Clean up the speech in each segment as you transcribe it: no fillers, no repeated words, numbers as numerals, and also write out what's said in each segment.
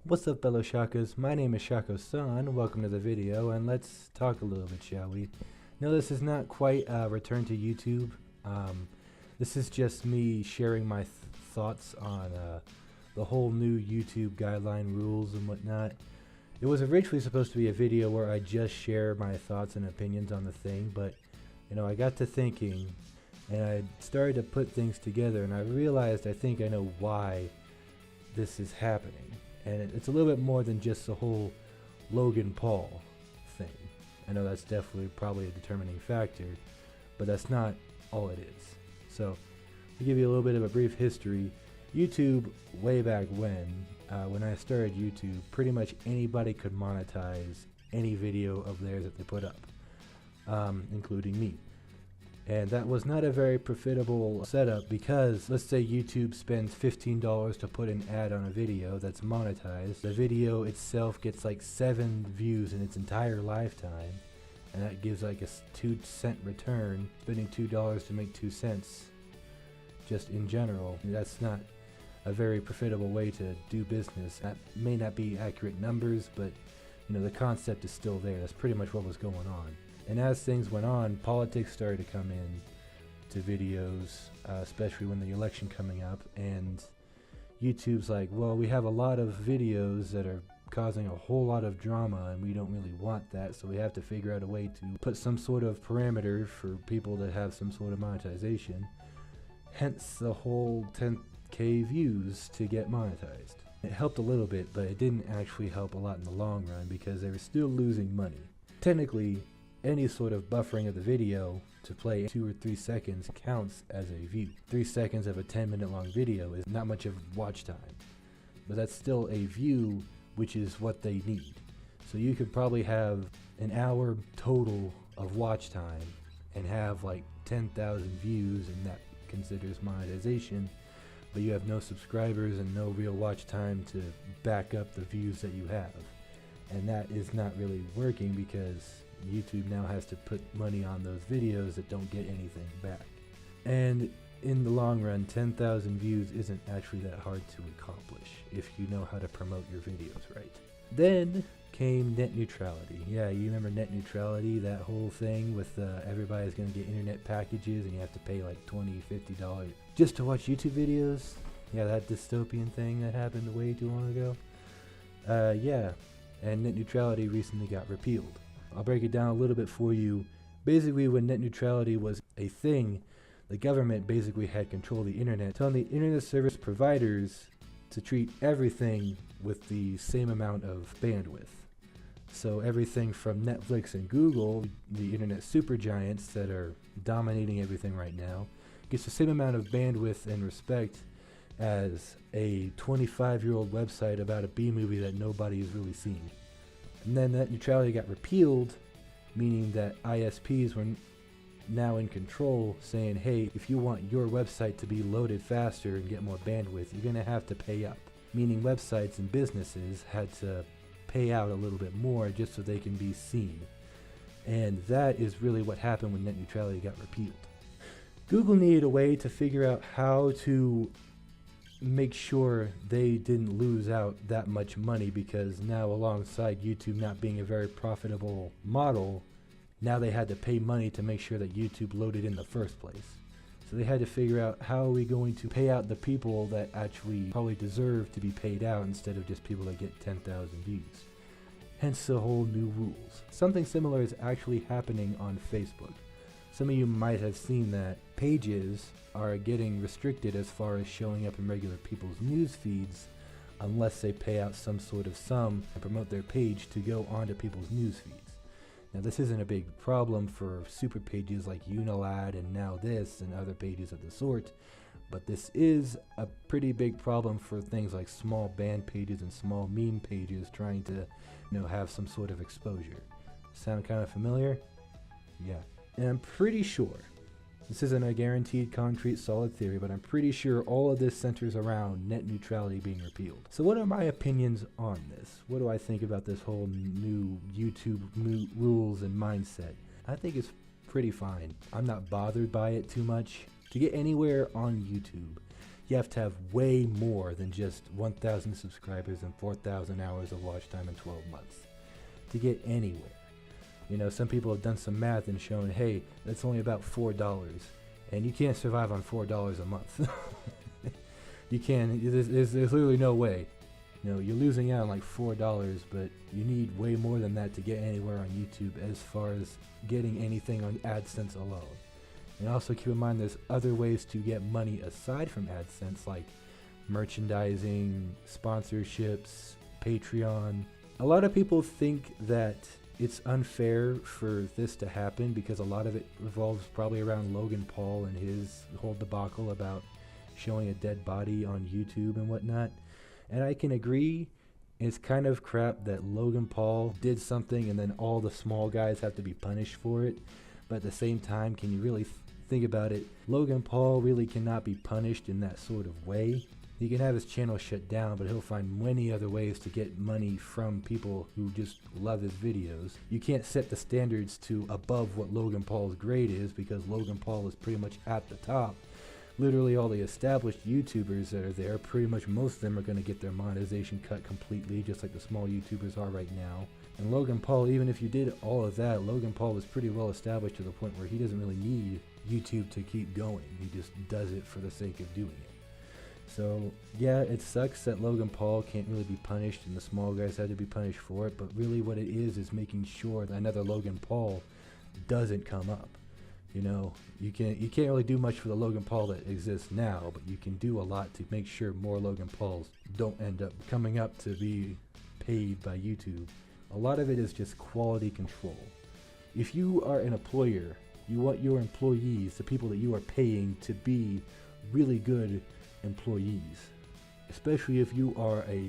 What's up, fellow Shakas? My name is Shako-san. Welcome to the video, and let's talk a little bit, shall we? No, this is not quite a return to YouTube. This is just me sharing my thoughts on the whole new YouTube guideline rules and whatnot. It was originally supposed to be a video where I just share my thoughts and opinions on the thing, but I got to thinking, and I started to put things together, and I realized I think I know why this is happening. And it's a little bit more than just the whole Logan Paul thing. I know that's definitely probably a determining factor, but that's not all it is. So, to give you a little bit of a brief history, YouTube, way back when I started YouTube, pretty much anybody could monetize any video of theirs that they put up, including me. And that was not a very profitable setup because let's say YouTube spends $15 to put an ad on a video that's monetized. The video itself gets like 7 views in its entire lifetime, and that gives like a 2-cent return. Spending $2 to make 2 cents just in general, that's not a very profitable way to do business. That may not be accurate numbers, but the concept is still there. That's pretty much what was going on. And as things went on, politics started to come in to videos, especially when the election coming up, and YouTube's like, well, we have a lot of videos that are causing a whole lot of drama, and we don't really want that, so we have to figure out a way to put some sort of parameter for people that have some sort of monetization, hence the whole 10K views to get monetized. It helped a little bit, but it didn't actually help a lot in the long run because they were still losing money. Technically, any sort of buffering of the video to play 2 or 3 seconds counts as a view. 3 seconds of a 10-minute long video is not much of watch time, but that's still a view, which is what they need. So you could probably have an hour total of watch time and have like 10,000 views, and that considers monetization, but you have no subscribers and no real watch time to back up the views that you have. And that is not really working because YouTube now has to put money on those videos that don't get anything back. And in the long run, 10,000 views isn't actually that hard to accomplish if you know how to promote your videos right. Then came net neutrality. Yeah, you remember net neutrality, that whole thing with everybody's going to get internet packages and you have to pay like $20, $50 just to watch YouTube videos. Yeah, that dystopian thing that happened way too long ago. Yeah, and net neutrality recently got repealed. I'll break it down a little bit for you. Basically, when net neutrality was a thing, the government basically had control of the internet, telling the internet service providers to treat everything with the same amount of bandwidth. So everything from Netflix and Google, the internet supergiants that are dominating everything right now, gets the same amount of bandwidth and respect as a 25-year-old website about a B-movie that nobody has really seen. And then net neutrality got repealed, meaning that ISPs were now in control, saying, hey, if you want your website to be loaded faster and get more bandwidth, you're going to have to pay up. Meaning websites and businesses had to pay out a little bit more just so they can be seen. And that is really what happened when net neutrality got repealed. Google needed a way to figure out how to make sure they didn't lose out that much money, because now, alongside YouTube not being a very profitable model, now they had to pay money to make sure that YouTube loaded in the first place. So they had to figure out, how are we going to pay out the people that actually probably deserve to be paid out instead of just people that get 10,000 views. Hence the whole new rules. Something similar is actually happening on Facebook. Some of you might have seen that pages are getting restricted as far as showing up in regular people's news feeds unless they pay out some sort of sum and promote their page to go onto people's news feeds. Now, this isn't a big problem for super pages like Unilad and Now This and other pages of the sort, but this is a pretty big problem for things like small band pages and small meme pages trying to have some sort of exposure. Sound kind of familiar? Yeah. And I'm pretty sure, this isn't a guaranteed, concrete, solid theory, but I'm pretty sure all of this centers around net neutrality being repealed. So what are my opinions on this? What do I think about this whole new YouTube rules and mindset? I think it's pretty fine. I'm not bothered by it too much. To get anywhere on YouTube, you have to have way more than just 1,000 subscribers and 4,000 hours of watch time in 12 months to get anywhere. You know, some people have done some math and shown, hey, that's only about $4, and you can't survive on $4 a month. You can. There's literally no way. You know, you're losing out on like $4, but you need way more than that to get anywhere on YouTube as far as getting anything on AdSense alone. And also keep in mind there's other ways to get money aside from AdSense, like merchandising, sponsorships, Patreon. A lot of people think that it's unfair for this to happen because a lot of it revolves probably around Logan Paul and his whole debacle about showing a dead body on YouTube and whatnot. And I can agree, it's kind of crap that Logan Paul did something and then all the small guys have to be punished for it. But at the same time, can you really think about it? Logan Paul really cannot be punished in that sort of way. He can have his channel shut down, but he'll find many other ways to get money from people who just love his videos. You can't set the standards to above what Logan Paul's grade is because Logan Paul is pretty much at the top. Literally all the established YouTubers that are there, pretty much most of them are going to get their monetization cut completely, just like the small YouTubers are right now. And Logan Paul, even if you did all of that, Logan Paul was pretty well established to the point where he doesn't really need YouTube to keep going. He just does it for the sake of doing it. So yeah, it sucks that Logan Paul can't really be punished and the small guys had to be punished for it, but really what it is making sure that another Logan Paul doesn't come up. You know, you can't really do much for the Logan Paul that exists now, but you can do a lot to make sure more Logan Pauls don't end up coming up to be paid by YouTube. A lot of it is just quality control. If you are an employer, you want your employees, the people that you are paying, to be really good employees, especially if you are a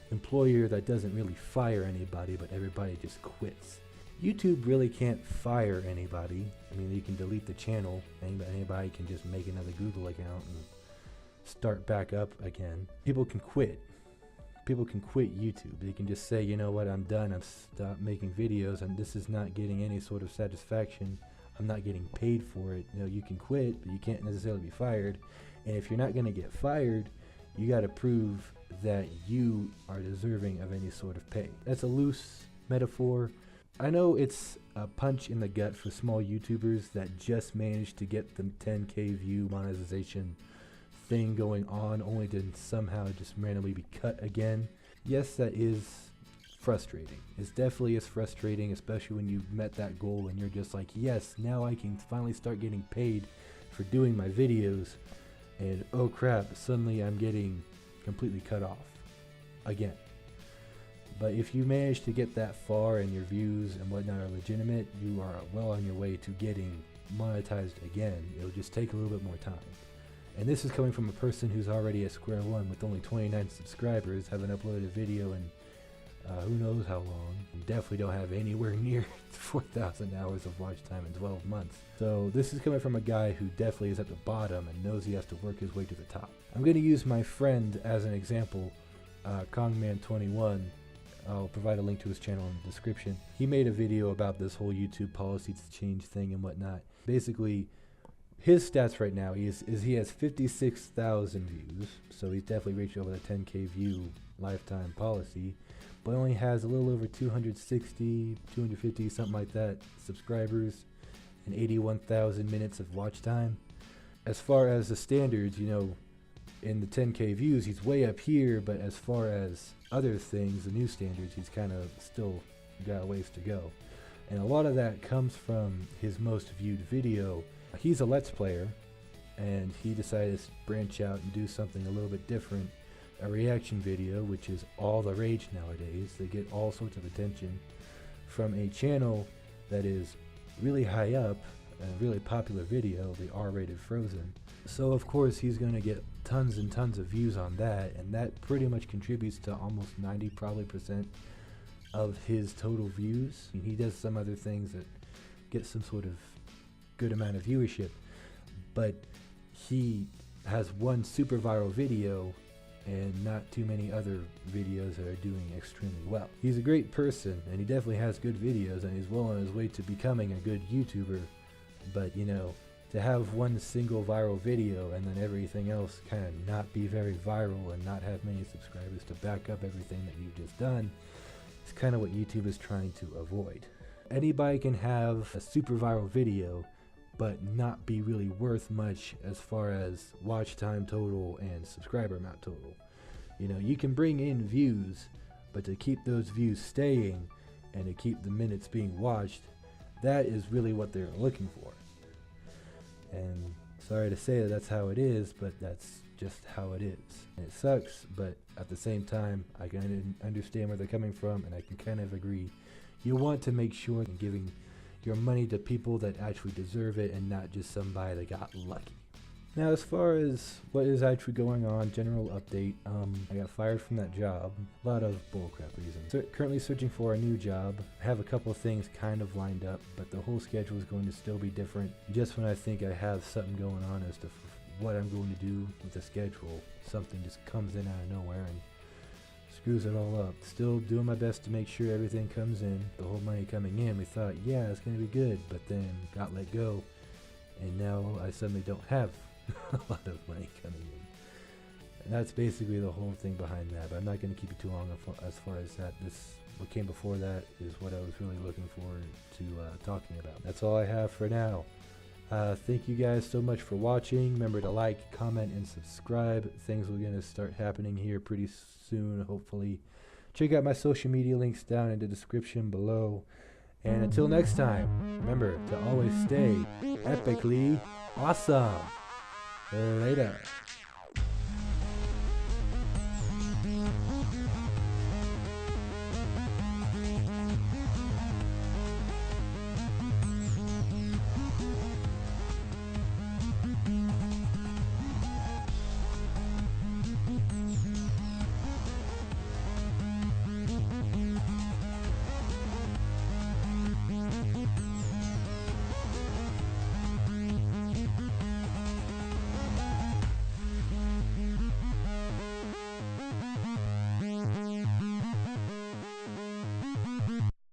employer that doesn't really fire anybody, but everybody just quits. YouTube really can't fire anybody. I mean, you can delete the channel. Anybody can just make another Google account and start back up again. People can quit. People can quit YouTube. They can just say, you know what, I'm done. I've stopped making videos and this is not getting any sort of satisfaction. I'm not getting paid for it. You know, you can quit, but you can't necessarily be fired. And if you're not going to get fired, you got to prove that you are deserving of any sort of pay. That's a loose metaphor. I know it's a punch in the gut for small YouTubers that just managed to get the 10K view monetization thing going on, only to somehow just randomly be cut again. Yes, that is frustrating. It definitely is frustrating, especially when you've met that goal and you're just like, yes, now I can finally start getting paid for doing my videos, and oh crap, suddenly I'm getting completely cut off again. But if you manage to get that far and your views and whatnot are legitimate, you are well on your way to getting monetized again. It'll just take a little bit more time. And this is coming from a person who's already at square one with only 29 subscribers, haven't uploaded a video in who knows how long. And definitely don't have anywhere near 4,000 hours of watch time in 12 months. So this is coming from a guy who definitely is at the bottom and knows he has to work his way to the top. I'm going to use my friend as an example, Kongman21. I'll provide a link to his channel in the description. He made a video about this whole YouTube policy to change thing and whatnot. Basically, his stats right now is he has 56,000 views, so he's definitely reached over the 10K view lifetime policy, but only has a little over 260, 250, something like that, subscribers and 81,000 minutes of watch time. As far as the standards, you know, in the 10K views, he's way up here, but as far as other things, the new standards, he's kind of still got a ways to go. And a lot of that comes from his most viewed video. He's a Let's Player, and he decided to branch out and do something a little bit different. A reaction video, which is all the rage nowadays. They get all sorts of attention from a channel that is really high up, a really popular video, the R-rated Frozen. So of course he's going to get tons and tons of views on that, and that pretty much contributes to almost 90 probably % of his total views. And he does some other things that get some sort of good amount of viewership, but he has one super viral video and not too many other videos that are doing extremely well. He's a great person and he definitely has good videos and he's well on his way to becoming a good YouTuber, but you know, to have one single viral video and then everything else kind of not be very viral and not have many subscribers to back up everything that you've just done is kind of what YouTube is trying to avoid. Anybody can have a super viral video but not be really worth much as far as watch time total and subscriber amount total. You know, you can bring in views, but to keep those views staying and to keep the minutes being watched, that is really what they're looking for. And sorry to say that that's how it is, but that's just how it is. And it sucks, but at the same time, I can understand where they're coming from, and I can kind of agree. You want to make sure you're giving your money to people that actually deserve it and not just somebody that got lucky. Now, as far as what is actually going on, general update, I got fired from that job. A lot of bullcrap reasons. So currently searching for a new job. I have a couple of things kind of lined up, but the whole schedule is going to still be different. Just when I think I have something going on as to what I'm going to do with the schedule, something just comes in out of nowhere and screws it all up. Still doing my best to make sure everything comes in. The whole money coming in, we thought, yeah, it's going to be good, but then got let go, and now I suddenly don't have a lot of money coming in. And that's basically the whole thing behind that, but I'm not going to keep you too long as far as that. What came before that is what I was really looking forward to talking about. That's all I have for now. Thank you guys so much for watching. Remember to like, comment, and subscribe. Things are going to start happening here pretty soon, hopefully. Check out my social media links down in the description below. And until next time, remember to always stay epically awesome. Later.